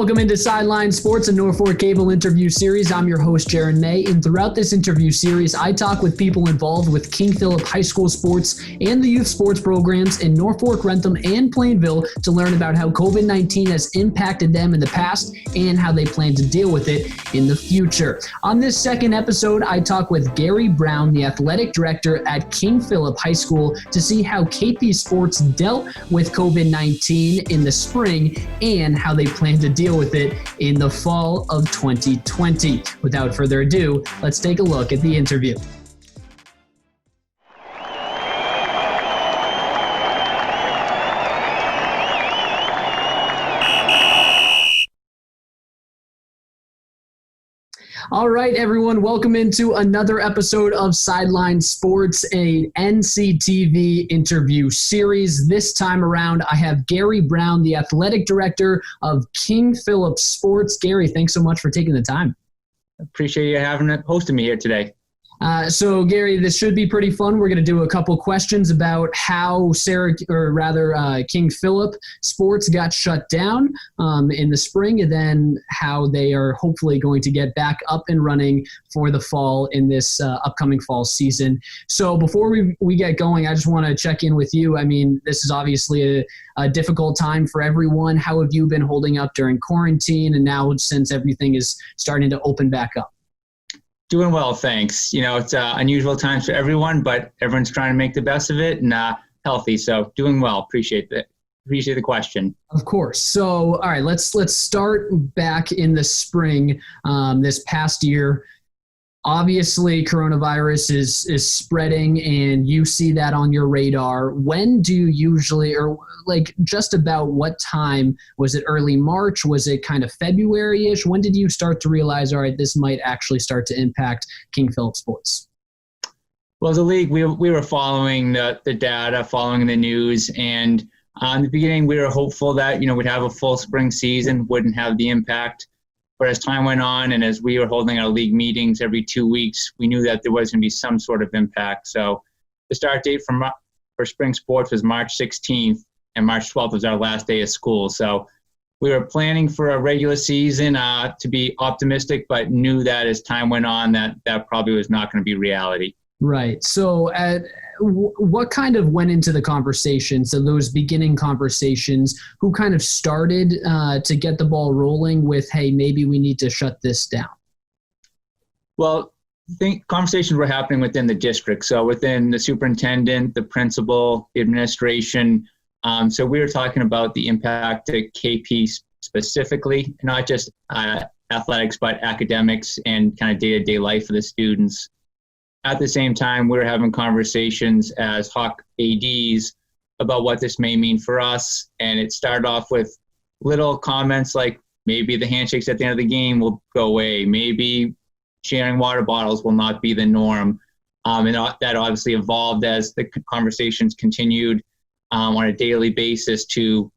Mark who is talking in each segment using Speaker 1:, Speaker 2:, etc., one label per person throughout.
Speaker 1: Welcome into Sidelined Sports, a Norfolk Cable interview series. I'm your host, Jaron May, and throughout this interview series, I talk with people involved with King Philip High School sports and the youth sports programs in Norfolk, Rentham, and Plainville to learn about how COVID-19 has impacted them in the past and how they plan to deal with it in the future. On this second episode, I talk with Gary Brown, the athletic director at King Philip High School, to see how KP Sports dealt with COVID-19 in the spring and how they plan to deal with it in the fall of 2020. Without further ado, let's take a look at the interview. All right, everyone, welcome into another episode of Sidelined Sports, a NCTV interview series. This time around, I have Gary Brown, the athletic director of King Philip Sports. Gary, thanks so much for taking the time.
Speaker 2: Appreciate you hosting me here today.
Speaker 1: So Gary, this should be pretty fun. We're going to do a couple questions about how King Philip Sports got shut down in the spring, and then how they are hopefully going to get back up and running for the fall in this upcoming fall season. So before we get going, I just want to check in with you. I mean, this is obviously a difficult time for everyone. How have you been holding up during quarantine and now since everything is starting to open back up?
Speaker 2: Doing well, thanks. You know, it's unusual times for everyone, but everyone's trying to make the best of it and healthy. So doing well. Appreciate the question.
Speaker 1: Of course. So, all right, let's start back in the spring. This past year, obviously, coronavirus is spreading, and you see that on your radar. When do you usually, or like just about what time? Was it early March? Was it kind of February-ish? When did you start to realize, all right, this might actually start to impact King Philip Sports?
Speaker 2: Well, the league, we were following the data, following the news, and in the beginning, we were hopeful that, we'd have a full spring season, wouldn't have the impact. But as time went on and as we were holding our league meetings every 2 weeks, we knew that there was going to be some sort of impact. So the start date for spring sports was March 16th, and March 12th was our last day of school. So we were planning for a regular season to be optimistic, but knew that as time went on that probably was not going to be reality.
Speaker 1: Right. So what kind of went into the conversation? So those beginning conversations, who kind of started to get the ball rolling with, hey, maybe we need to shut this down?
Speaker 2: Well, I think conversations were happening within the district. So within the superintendent, the principal, the administration. So we were talking about the impact to KP specifically, not just athletics, but academics and kind of day-to-day life for the students. At the same time, we're having conversations as Hawk ADs about what this may mean for us. And it started off with little comments like maybe the handshakes at the end of the game will go away. Maybe sharing water bottles will not be the norm. And that obviously evolved as the conversations continued on a daily basis to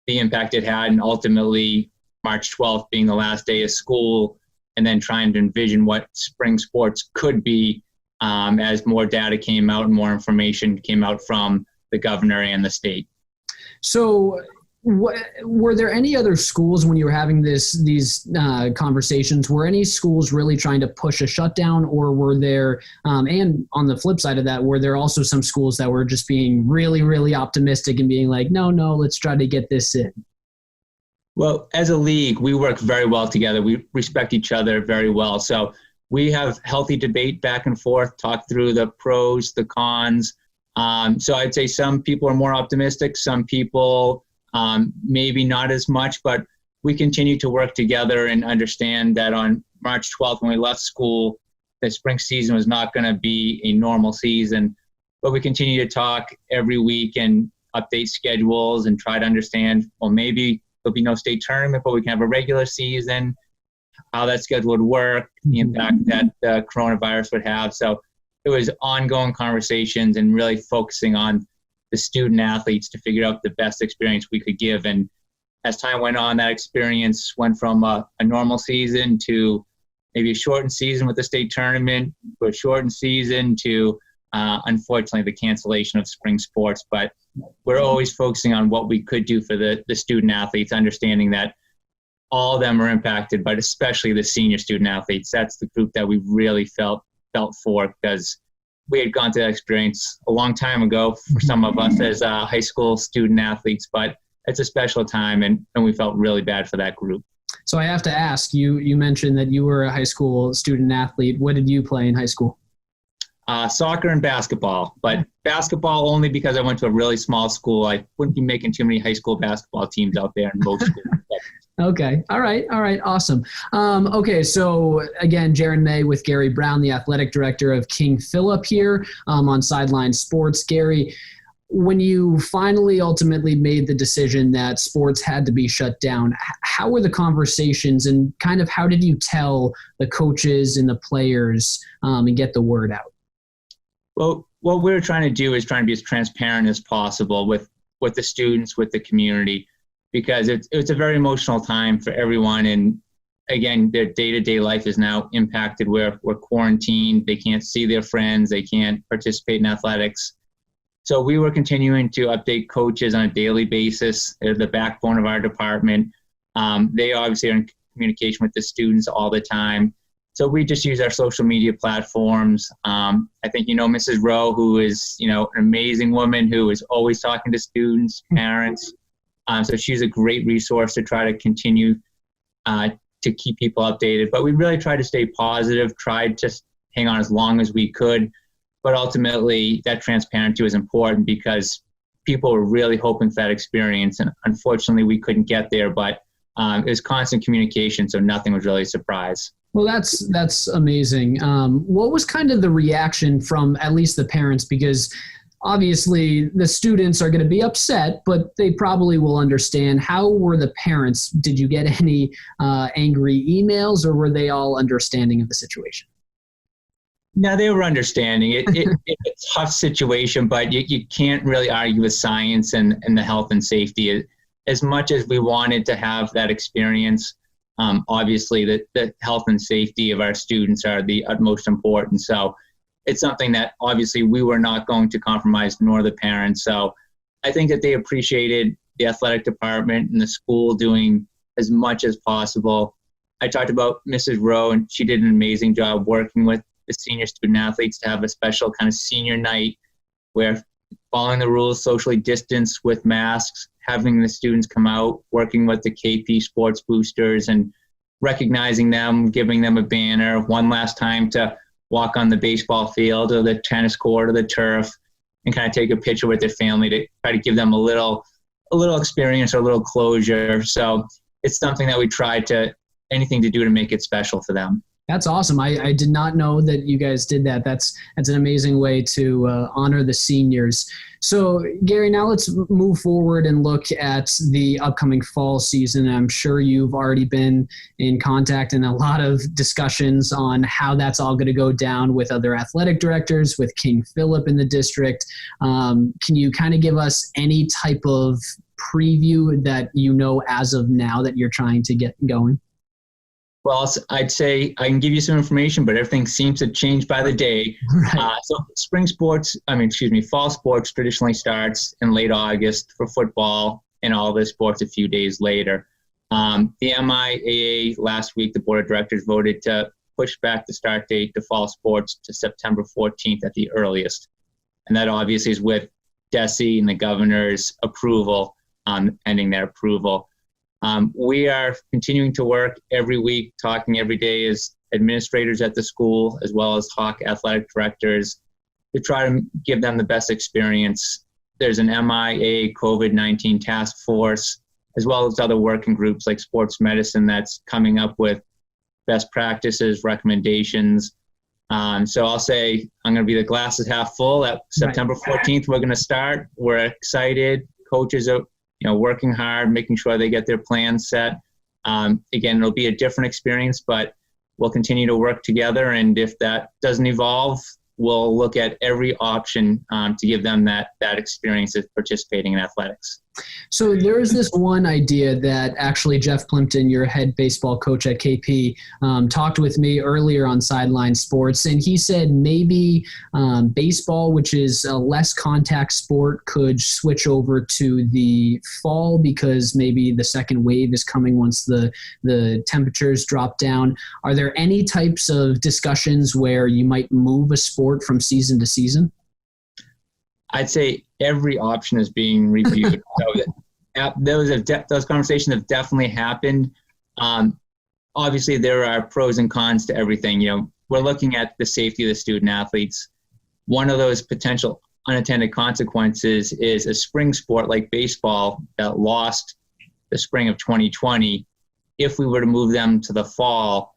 Speaker 2: the impact it had, and ultimately March 12th being the last day of school, and then trying to envision what spring sports could be as more data came out and more information came out from the governor and the state. So were there any other schools when you were having these conversations, were any schools really trying to push a shutdown, or were there, and on the flip side of that, were there also some schools that were just being really, really optimistic and being like, no, let's try to get this in? Well, as a league, we work very well together. We respect each other very well. So we have healthy debate back and forth, talk through the pros, the cons. So I'd say some people are more optimistic, some people maybe not as much, but we continue to work together and understand that on March 12th when we left school, the spring season was not going to be a normal season. But we continue to talk every week and update schedules and try to understand, well, maybe there'll be no state tournament, but we can have a regular season, how that schedule would work, the impact that the coronavirus would have. So it was ongoing conversations and really focusing on the student athletes to figure out the best experience we could give. And as time went on, that experience went from a normal season to maybe a shortened season with the state tournament, to a shortened season to, unfortunately, the cancellation of spring sports. But we're always focusing on what we could do for the student athletes, understanding that all of them are impacted, but especially the senior student athletes. That's the group that we really felt for, because we had gone through that experience a long time ago for some of us as high school student athletes, but it's a special time, and we felt really bad for that group.
Speaker 1: So I have to ask, you mentioned that you were a high school student athlete. What did you play in high school?
Speaker 2: Soccer and basketball, but basketball only because I went to a really small school. I wouldn't be making too many high school basketball teams out there in most schools.
Speaker 1: Okay. All right. Awesome. Okay. So again, Jaron May with Gary Brown, the athletic director of King Philip here on Sidelined Sports. Gary, when you finally ultimately made the decision that sports had to be shut down, how were the conversations, and kind of how did you tell the coaches and the players and get the word out?
Speaker 2: Well, what we're trying to do is trying to be as transparent as possible with the students, with the community, because it's a very emotional time for everyone. And again, their day-to-day life is now impacted. We're quarantined. They can't see their friends. They can't participate in athletics. So we were continuing to update coaches on a daily basis. They're the backbone of our department. They obviously are in communication with the students all the time. So we just use our social media platforms. I think, Mrs. Rowe, who is, an amazing woman who is always talking to students, parents. So she's a great resource to try to continue to keep people updated. But we really tried to stay positive, tried to hang on as long as we could. But ultimately, that transparency was important because people were really hoping for that experience. And unfortunately, we couldn't get there. But it was constant communication, so nothing was really a surprise.
Speaker 1: Well, that's amazing. What was kind of the reaction from at least the parents? Because obviously the students are going to be upset, but they probably will understand. How were the parents? Did you get any angry emails, or were they all understanding of the situation?
Speaker 2: No, they were understanding. It's a tough situation, but you can't really argue with science and the health and safety. As much as we wanted to have that experience, obviously the health and safety of our students are the utmost importance. So it's something that obviously we were not going to compromise, nor the parents. So I think that they appreciated the athletic department and the school doing as much as possible. I talked about Mrs. Rowe, and she did an amazing job working with the senior student athletes to have a special kind of senior night where, following the rules, socially distanced with masks, having the students come out, working with the KP sports boosters and recognizing them, giving them a banner one last time to walk on the baseball field or the tennis court or the turf and kind of take a picture with their family to try to give them a little experience or a little closure. So it's something that we tried anything to do to make it special for them.
Speaker 1: That's awesome. I did not know that you guys did that. That's an amazing way to honor the seniors. So, Gary, now let's move forward and look at the upcoming fall season. I'm sure you've already been in contact and a lot of discussions on how that's all going to go down with other athletic directors, with King Philip in the district. Can you kind of give us any type of preview that as of now that you're trying to get going?
Speaker 2: Well, I'd say I can give you some information, but everything seems to change by the day. Right. So fall sports traditionally starts in late August for football and all the sports a few days later. The MIAA last week, the board of directors voted to push back the start date to fall sports to September 14th at the earliest. And that obviously is with DESE and the governor's approval, ending their approval. We are continuing to work every week, talking every day as administrators at the school, as well as Hawk athletic directors, to try to give them the best experience. There's an MIA COVID-19 task force, as well as other working groups like sports medicine that's coming up with best practices, recommendations. So I'll say I'm going to be the glass is half full. At September 14th, we're going to start. We're excited. Coaches are working hard, making sure they get their plans set. Again, it'll be a different experience, but we'll continue to work together. And if that doesn't evolve, we'll look at every option to give them that experience of participating in athletics.
Speaker 1: So there is this one idea that actually Jeff Plimpton, your head baseball coach at KP, talked with me earlier on Sidelined Sports, and he said maybe baseball, which is a less contact sport, could switch over to the fall because maybe the second wave is coming once the temperatures drop down. Are there any types of discussions where you might move a sport from season to season?
Speaker 2: I'd say every option is being reviewed. So those conversations have definitely happened. Obviously, there are pros and cons to everything. We're looking at the safety of the student athletes. One of those potential unintended consequences is a spring sport like baseball that lost the spring of 2020. If we were to move them to the fall,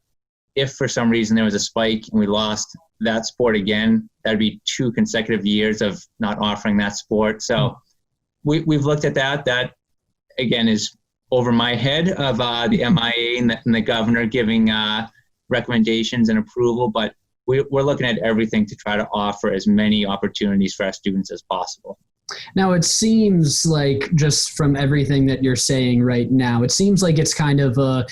Speaker 2: if for some reason there was a spike and we lost that sport again, that'd be 2 consecutive years of not offering that sport. So we've looked at that. That, again, is over my head of the MIA and the governor giving recommendations and approval. But we're looking at everything to try to offer as many opportunities for our students as possible.
Speaker 1: Now, it seems like, just from everything that you're saying right now, it seems like it's kind of a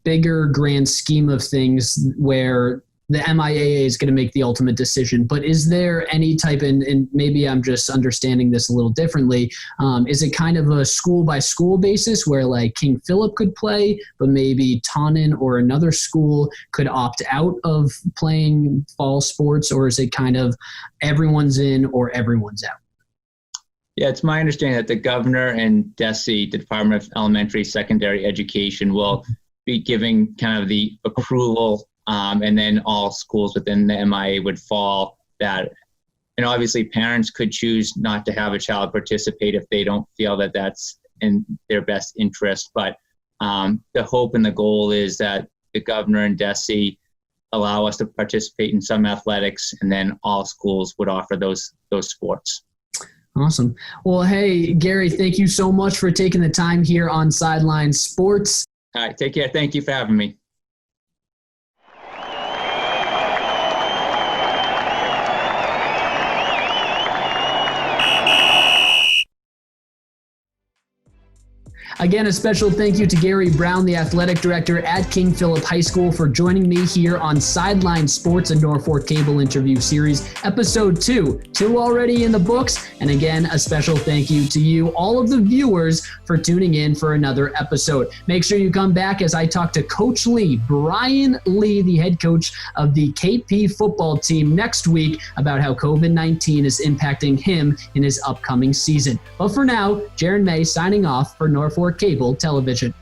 Speaker 1: bigger grand scheme of things where the MIAA is going to make the ultimate decision. But is there any type, and maybe I'm just understanding this a little differently, is it kind of a school-by-school basis where like King Philip could play, but maybe Taunton or another school could opt out of playing fall sports, or is it kind of everyone's in or everyone's out?
Speaker 2: Yeah, it's my understanding that the governor and DESE, the Department of Elementary Secondary Education, will be giving kind of the approval, and then all schools within the MIA would fall that. And obviously parents could choose not to have a child participate if they don't feel that that's in their best interest. But the hope and the goal is that the governor and DESE allow us to participate in some athletics, and then all schools would offer those sports.
Speaker 1: Awesome. Well, hey, Gary, thank you so much for taking the time here on Sidelined Sports.
Speaker 2: All right, take care. Thank you for having me.
Speaker 1: Again, a special thank you to Gary Brown, the athletic director at King Philip High School, for joining me here on Sidelined Sports, a Norfolk Cable interview series, episode 2. 2 already in the books. And again, a special thank you to you, all of the viewers, for tuning in for another episode. Make sure you come back as I talk to Coach Lee, Brian Lee, the head coach of the KP football team, next week about how COVID-19 is impacting him in his upcoming season. But for now, Jaron May signing off for Norfolk Cable Television.